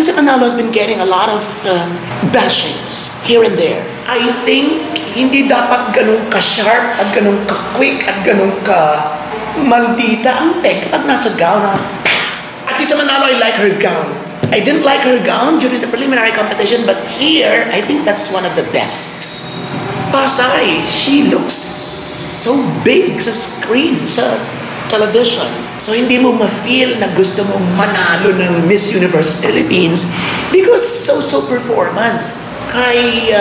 Atisa Manalo has been getting a lot of bashings here and there. I think hindi dapat ganun ka-sharp at ganun ka-quick at ganun ka-maldita ang peg kapag nasa gown. Atisa Manalo, I like her gown. I didn't like her gown during the preliminary competition, but here, I think that's one of the best. Pasay, she looks so big sa screen, sa television. So hindi mo ma-feel na gusto mong manalo ng Miss Universe Philippines because so performance. Kay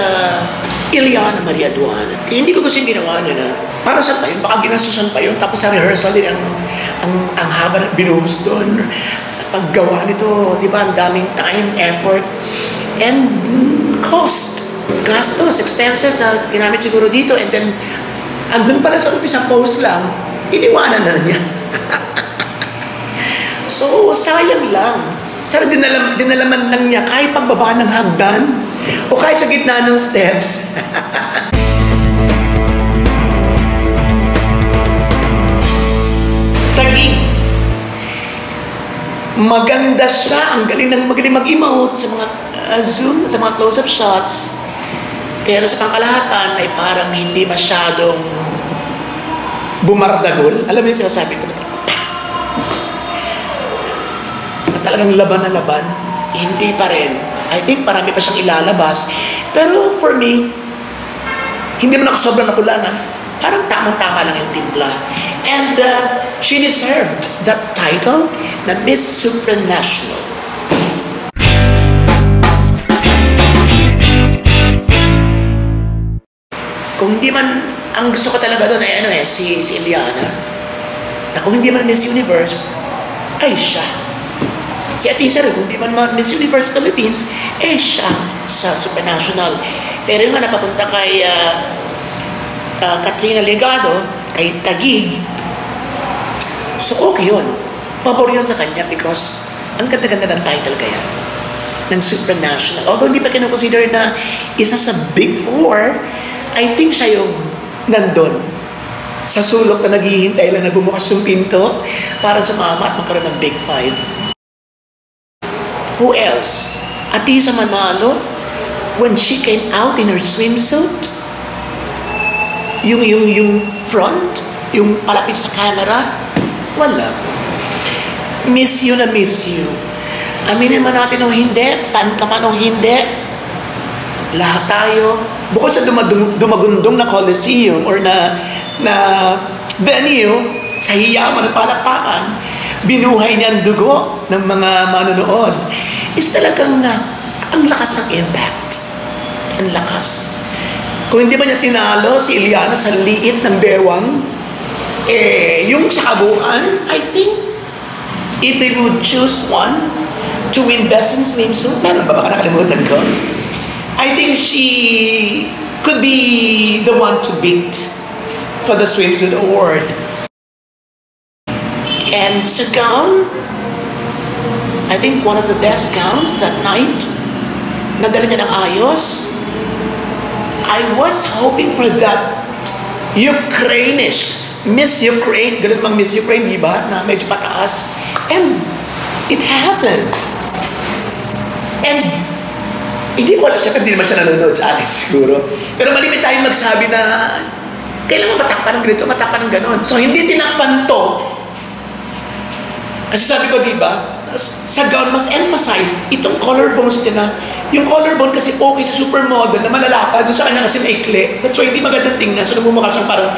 Iliana Maria Aduana, hindi ko kasi ginawa niya na para sa pa yun, baka ginasusan pa yun, tapos sa rehearsal din ang haba ng binuhos doon. Paggawa nito, di ba, ang daming time, effort, and cost. Gastos, expenses na ginamit siguro dito, and then, andun pala sa umpisa post lang, iniwanan na niya. So, sayang lang. Sana dinalaman lang niya kahit pagbaba ng hagdan, o kahit sa gitna ng steps. Tagig. Maganda siya, ang galing magaling mag-emote sa mga zoom, sa mga close-up shots. Pero sa pangkalahatan ay parang hindi masyadong bumardagol. Alam mo yung sinasabi ko na talagang laban na laban, hindi pa rin. I think marami pa siyang ilalabas. Pero for me, hindi mo nakasobrang nakulangan. Parang tamang-tama lang yung timpla. And she deserved that title na Miss Supranational. Kung hindi man, ang gusto ko talaga doon ay si Iliana. Na kung hindi man Miss Universe, ay siya. Si Atisa rin, kung hindi man Miss Universe Philippines, siya sa Supranational. Pero yung nga napapunta kay Katrina Legado, kay Tagig, so okay yun. Pabor yun sa kanya because ang ganda-ganda ng title kaya ng Supranational. Although hindi pa kinoconsider na isa sa Big Four, I think siya yung nandun sa sulok na naghihintay lang na bumukas yung pinto para sumama at magkaroon ng Big Five. Who else? Atisa Manalo, when she came out in her swimsuit, yung front, yung palapit sa camera, wala. Miss you na miss you. Aminin man natin o hindi, fan ka man o hindi, lahat tayo, bukod sa dumagundong na Coliseum or na venue, sa hiyaman at palakpakan, binuhay niya ang dugo ng mga manonood. Is talagang ang lakas ng impact. Ang lakas. Kung hindi man niya tinalo si Iliana sa liit ng bewang, yung sa kabuuan, I think, if we would choose one to win Best in Swimsuit, meron ba baka nakalimutan ko? I think she could be the one to beat for the swimsuit award. And sa gown, I think one of the best gowns that night, nadala niya ng ayos. I was hoping for that Ukrainish, Miss Ukraine, ganun bang Miss Ukraine, di ba? Na medyo pataas. And it happened. And hindi ko alam, siyempre hindi naman siya nanonood sa atin siguro. Pero malimit tayong magsabi na kailangan matakpan ng ganito, matakpan ng ganon. So hindi tinakpan to. Kasi sabi ko, di ba, sa gown, mas emphasize itong collarbones niya na, yung collarbone kasi okay sa supermodel na malalapad, sa kanya kasi maikli. That's why hindi magandang tingnan. So namumukha siyang parang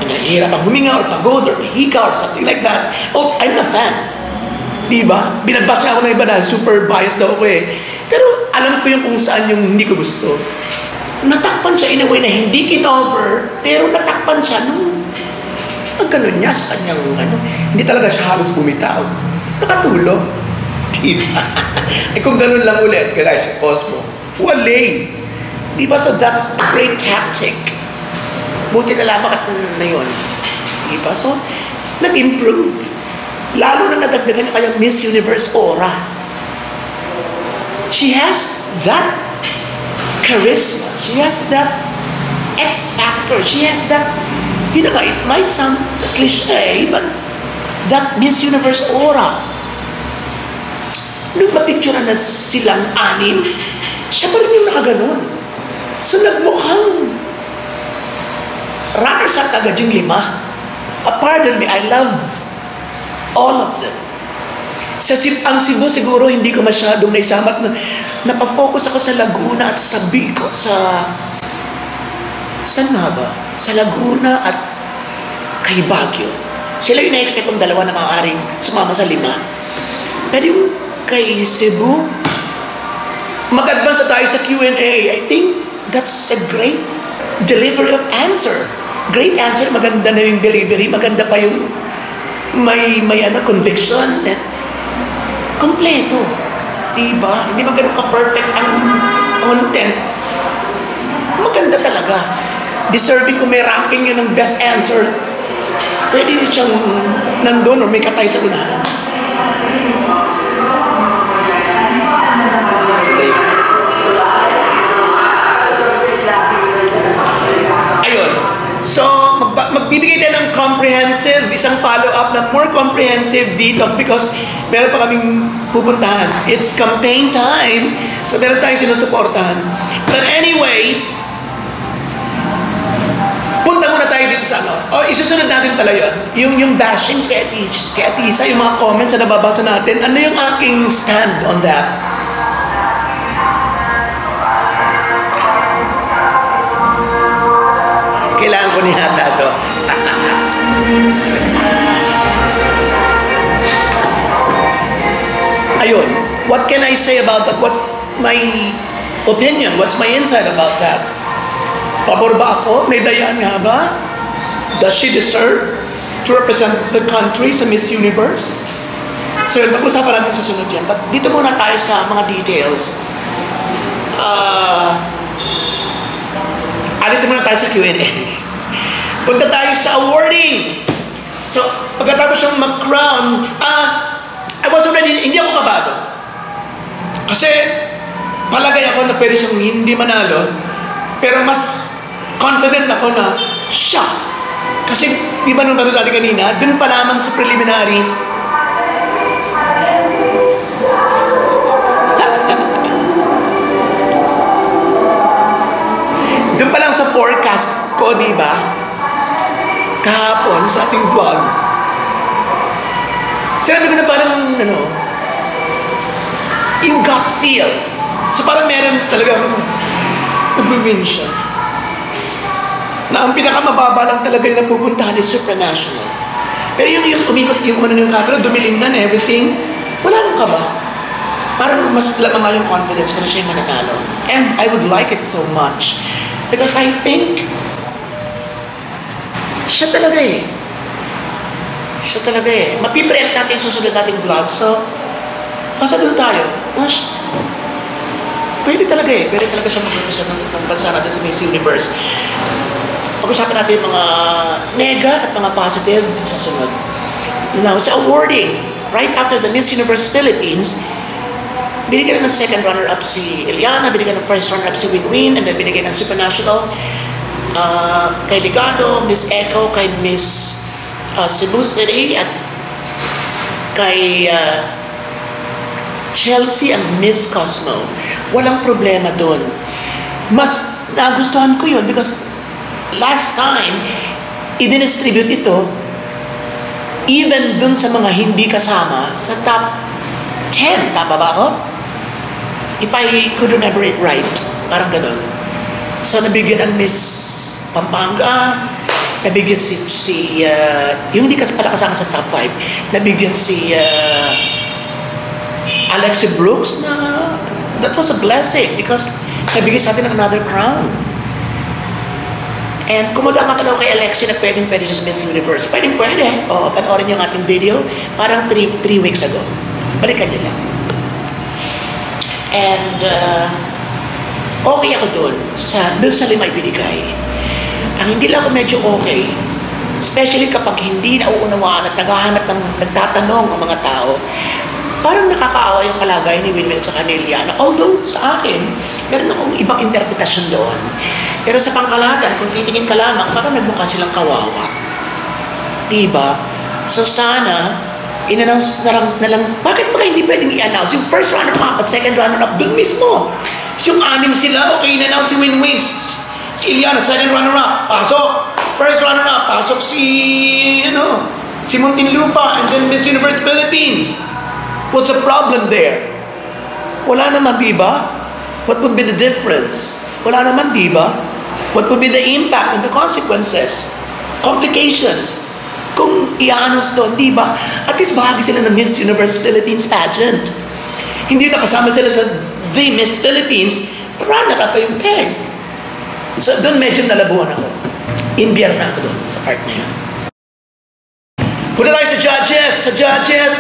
nahihirap ang huminga or pagod or mahika or something like that. Oh, I'm a fan. Di ba? Binabas niya ako ng iba na super biased daw ako eh. Pero alam ko yung kung saan yung hindi ko gusto. Natakpan siya in a way na hindi kinover, pero natakpan siya nung pagganon niya sa kanyang hindi talaga siya halos bumitaw. Nakatulog. Diba? Kung ganun lang ulit, guys, sa Cosmo, wale. Diba? So that's a great tactic. Buti na lang bakit na yun. Diba? So, nag-improve. Lalo na nadagdagan yung kanyang Miss Universe aura. She has that charisma. She has that X factor. She has that, it might sound cliche, but that Miss Universe aura. nung mapicturean na silang anim, siya pa rin yung nakaganon. So nagmukhang runners-up agad yung 5. Pardon me, I love all of them. Ang Cebu siguro hindi ko masyadong naisama at napafocus ako sa Laguna at sa Bicol, saan nga ba? Sa Laguna at kay Baguio. Sila yung na-expect kong dalawa na maaaring sumama sa 5. Pero yung kay Cebu, mag-advance na tayo sa Q&A. I think that's a great delivery of answer. Great answer, maganda na yung delivery, maganda pa yung may conviction. Kompleto. Diba? Hindi ba ganun ka-perfect ang content? Maganda talaga. Deserving kung may ranking yun ng best answer. Pwede siyang nandun or may katay sa unahan. Ayun. So, magbibigay tayo ng comprehensive, isang follow-up na more comprehensive dito because meron pa kaming pupuntahan. It's campaign time. So, meron tayong sinusuportahan. But anyway, punta muna tayo dito sa isusunod natin pala yun. Yung bashings kay Atisa, yung mga comments na nababasa natin, ano yung aking stand on that? Kailangan ko nihata to. Ayun. What can I say about that? What's my opinion? What's my insight about that? Pabor ba ako? May dayaan nga ba? Does she deserve to represent the country sa Miss Universe? So yun, mag-usapan natin sa sunod yan. But dito muna tayo sa mga details. Alis muna tayo sa Q&A. Punta tayo sa awarding. So, pagkatapos siyang mag-crown, I was already, hindi ako kabado. Kasi, palagay ako na pwede siyang hindi manalo, pero mas confident ako na siya. Kasi, di ba nung natin kanina, dun pa lamang sa preliminary, doon pa lang sa forecast ko, di ba? Kahapon sa ating vlog, sinabi ko na parang, yung gut feel. So parang meron talaga, nag-win siya. Na ang pinakamababa lang talaga yung napupuntahan is supranational. Pero yung umikot, yung camera, dumilim na and everything, wala nang kaba. Parang mas lamang nga yung confidence ko na siya yung mananalo. And I would like it so much. Because I think, siya talaga eh. Siya talaga eh. Mapipreempt natin susunod nating vlog. So, basta doon tayo. Pwede talaga eh. Pwede talaga siya mag-represent ng bansa natin sa Miss Universe. Pag-usapan natin yung mga nega at mga positive sa sunod. Now, sa awarding, right after the Miss Universe Philippines, binigyan ng second runner-up si Eliana, binigyan ng first runner-up si Winwin, and then binigyan ng Supernational kay Ligado, Miss Echo, kay Miss Cebu City, at kay Chelsea and Miss Cosmo. Walang problema doon. Mas nagustuhan ko yun because last time, i-distribute ito even doon sa mga hindi kasama sa top 10. Tama ba ako? If I could remember it right, parang gano'n. So, nabigyan ang Miss Pampanga, nabigyan yung hindi pala kasama sa top 5, nabigyan si Alexi Brooks na that was a blessing because nabigyan sa atin ng another crown. And kumuda nga pala kay Alexi na pwede siya sa Miss Universe. Pwede. Oo, panoorin yung ating video parang 3 weeks ago. Balikan niyo lang. And okay ako doon sa 5 ibinigay. Ang hindi lang ako medyo okay, especially kapag hindi nauunawaan at nagtatanong ang mga tao, parang nakakaawa yung kalagayan ni Winwin at sa Eliana. Although sa akin, meron akong ibang interpretasyon doon. Pero sa pangkalahatan, kung titingin ka lamang, parang nagmukha silang kawawa. Diba? So sana, in-announce na lang, bakit ba hindi pwedeng i-announce yung first runner-up at second runner-up dun mismo? Yung anim sila, okay, in-announce si Winwin, si Iliana, second runner-up, pasok. First runner-up, pasok si, si Muntinlupa, and then Miss Universe Philippines. What's the problem there? Wala naman, di ba? What would be the difference? Wala naman, di ba? What would be the impact and the consequences? Complications. Kung i-announce doon, di ba? At least bahagi sila ng Miss Universe Philippines pageant. Hindi nakasama sila sa The Miss Philippines, runner-up pa yung peg. So doon medyo nalabuhan ako. Imbiyer na ako doon sa part na yun. Punta tayo sa judges. Sa judges,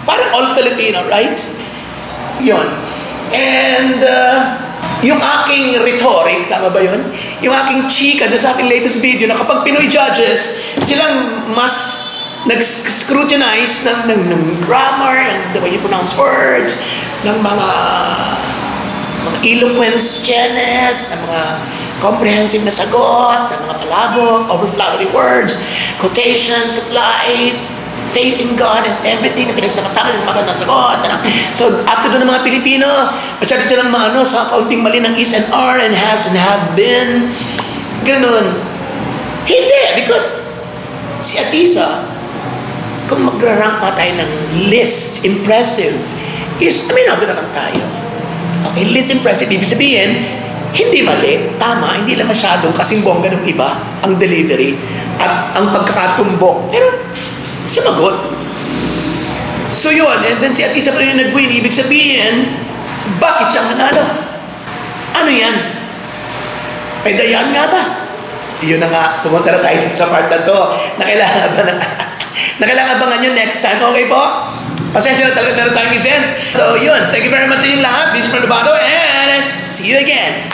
parang all Filipino, right? Yun. And yung aking rhetoric, tama ba yun? Yung aking chika doon sa aking latest video na kapag Pinoy judges, silang mas nag-scrutinize ng grammar, ng the way you pronounce words, ng mga eloquence, genius, ng mga comprehensive na sagot, ng mga palabok, overflowery words, quotations of life, faith in God and everything na pinagsama-sama sa mga sagot. So, after doon ng mga Pilipino, masyado silang sa kaunting mali ng is and are and has and have been. Ganun. Hindi, because si Atisa, kung magra-rank pa tayo ng list, impressive, is, aminado naman tayo. Okay, list impressive, ibig sabihin, hindi mali, tama, hindi lang masyadong kasing bongga ng iba ang delivery at ang pagkakatumbok. Pero, sumagot. So yun, and then si Atisa pa rin yung nag-win. Ibig sabihin, bakit siya manalo? Ano yan? May dayaan nga ba? Yun na nga, pumunta na tayo sa part na to. Nakailangan nyo next time, okay po? Pasensya na talaga meron tayong event. So yun, thank you very much sa inyong lahat. This is Fernando Bato and see you again.